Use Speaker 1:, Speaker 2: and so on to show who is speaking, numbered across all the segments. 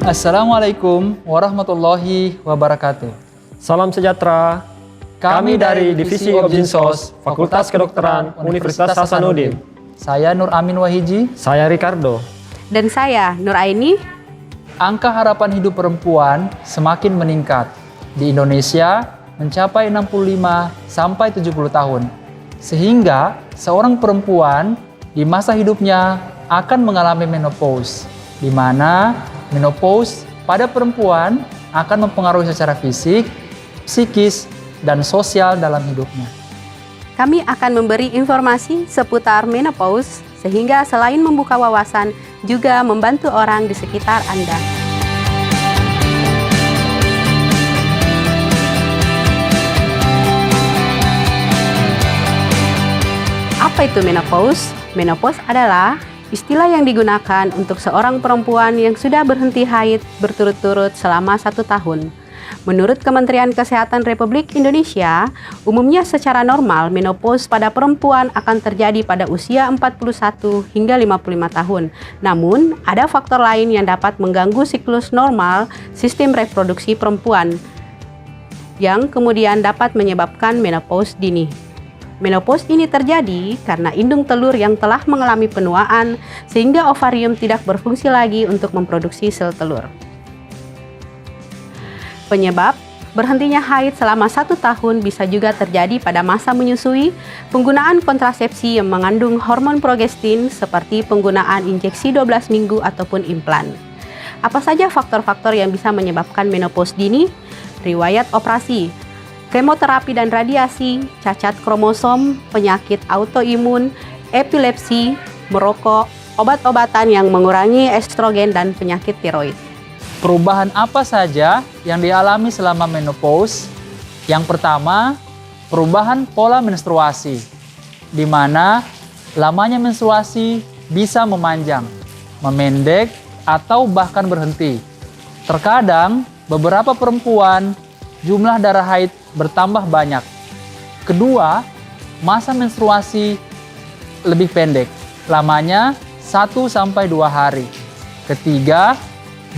Speaker 1: Assalamualaikum warahmatullahi wabarakatuh.
Speaker 2: Salam sejahtera. Kami dari Divisi Obstinsos, Fakultas Kedokteran Universitas Hasanuddin.
Speaker 1: Saya Nur Amin Wahiji.
Speaker 2: Saya Ricardo.
Speaker 3: Dan saya Nur Aini.
Speaker 1: Angka harapan hidup perempuan semakin meningkat. Di Indonesia mencapai 65 sampai 70 tahun. Sehingga seorang perempuan di masa hidupnya akan mengalami menopause, di mana menopause pada perempuan akan mempengaruhi secara fisik, psikis, dan sosial dalam hidupnya.
Speaker 3: Kami akan memberi informasi seputar menopause sehingga selain membuka wawasan juga membantu orang di sekitar Anda. Apa itu menopause? Menopause adalah istilah yang digunakan untuk seorang perempuan yang sudah berhenti haid berturut-turut selama 1 tahun. Menurut Kementerian Kesehatan Republik Indonesia, umumnya secara normal menopause pada perempuan akan terjadi pada usia 41 hingga 55 tahun. Namun, ada faktor lain yang dapat mengganggu siklus normal sistem reproduksi perempuan yang kemudian dapat menyebabkan menopause dini. Menopause ini terjadi karena indung telur yang telah mengalami penuaan sehingga ovarium tidak berfungsi lagi untuk memproduksi sel telur. Penyebab berhentinya haid selama 1 tahun bisa juga terjadi pada masa menyusui, penggunaan kontrasepsi yang mengandung hormon progestin seperti penggunaan injeksi 12 minggu ataupun implan. Apa saja faktor-faktor yang bisa menyebabkan menopause dini? Riwayat operasi, kemoterapi dan radiasi, cacat kromosom, penyakit autoimun, epilepsi, merokok, obat-obatan yang mengurangi estrogen dan penyakit tiroid.
Speaker 1: Perubahan apa saja yang dialami selama menopause? Yang pertama, perubahan pola menstruasi, di mana lamanya menstruasi bisa memanjang, memendek, atau bahkan berhenti. Terkadang, beberapa perempuan jumlah darah haid bertambah banyak. Kedua, masa menstruasi lebih pendek, lamanya 1-2 hari. Ketiga,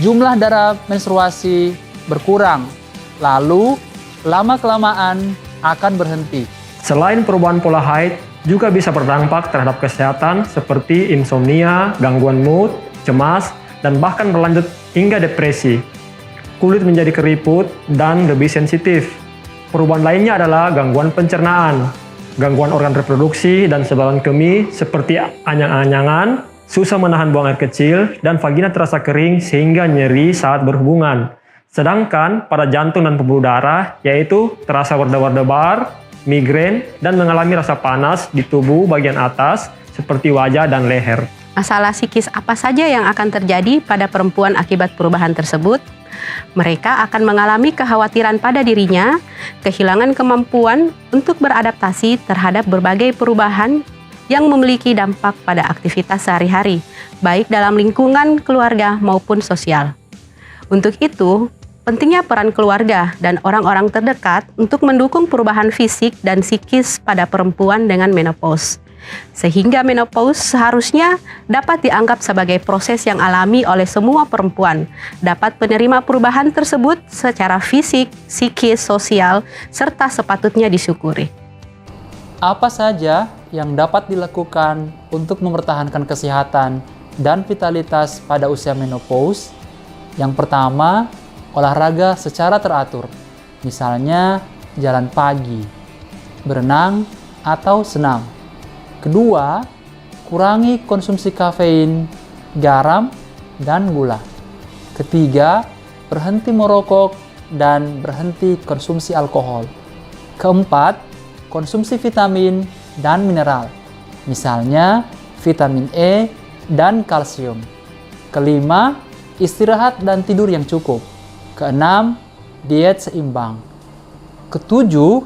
Speaker 1: jumlah darah menstruasi berkurang, lalu lama-kelamaan akan berhenti.
Speaker 2: Selain perubahan pola haid, juga bisa berdampak terhadap kesehatan seperti insomnia, gangguan mood, cemas, dan bahkan berlanjut hingga depresi. Kulit menjadi keriput dan lebih sensitif. Perubahan lainnya adalah gangguan pencernaan, gangguan organ reproduksi dan saluran kemih seperti anyang-anyangan, susah menahan buang air kecil, dan vagina terasa kering sehingga nyeri saat berhubungan. Sedangkan pada jantung dan pembuluh darah, yaitu terasa berdebar-debar, migrain, dan mengalami rasa panas di tubuh bagian atas seperti wajah dan leher.
Speaker 3: Masalah psikis apa saja yang akan terjadi pada perempuan akibat perubahan tersebut? Mereka akan mengalami kekhawatiran pada dirinya, kehilangan kemampuan untuk beradaptasi terhadap berbagai perubahan yang memiliki dampak pada aktivitas sehari-hari, baik dalam lingkungan keluarga maupun sosial. Untuk itu, pentingnya peran keluarga dan orang-orang terdekat untuk mendukung perubahan fisik dan psikis pada perempuan dengan menopause. Sehingga menopause seharusnya dapat dianggap sebagai proses yang alami oleh semua perempuan, dapat menerima perubahan tersebut secara fisik, psikis, sosial, serta sepatutnya disyukuri.
Speaker 1: Apa saja yang dapat dilakukan untuk mempertahankan kesehatan dan vitalitas pada usia menopause? Yang pertama, olahraga secara teratur. Misalnya, jalan pagi, berenang, atau senam. Kedua, kurangi konsumsi kafein, garam, dan gula. Ketiga, berhenti merokok dan berhenti konsumsi alkohol. Keempat, konsumsi vitamin dan mineral, misalnya vitamin E dan kalsium. Kelima, istirahat dan tidur yang cukup. Keenam, diet seimbang. Ketujuh,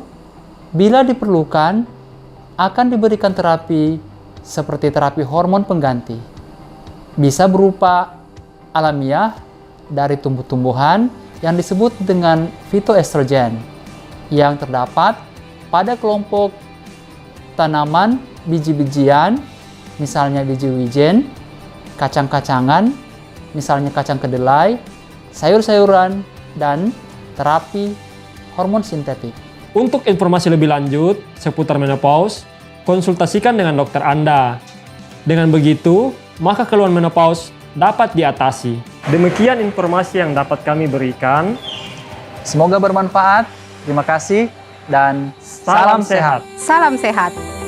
Speaker 1: bila diperlukan, akan diberikan terapi seperti terapi hormon pengganti. Bisa berupa alamiah dari tumbuh-tumbuhan yang disebut dengan fitoestrogen yang terdapat pada kelompok tanaman biji-bijian, misalnya biji wijen, kacang-kacangan, misalnya kacang kedelai, sayur-sayuran, dan terapi hormon sintetik.
Speaker 2: Untuk informasi lebih lanjut seputar menopause, konsultasikan dengan dokter Anda. Dengan begitu, maka keluhan menopause dapat diatasi. Demikian informasi yang dapat kami berikan.
Speaker 1: Semoga bermanfaat. Terima kasih dan salam sehat.
Speaker 3: Salam sehat.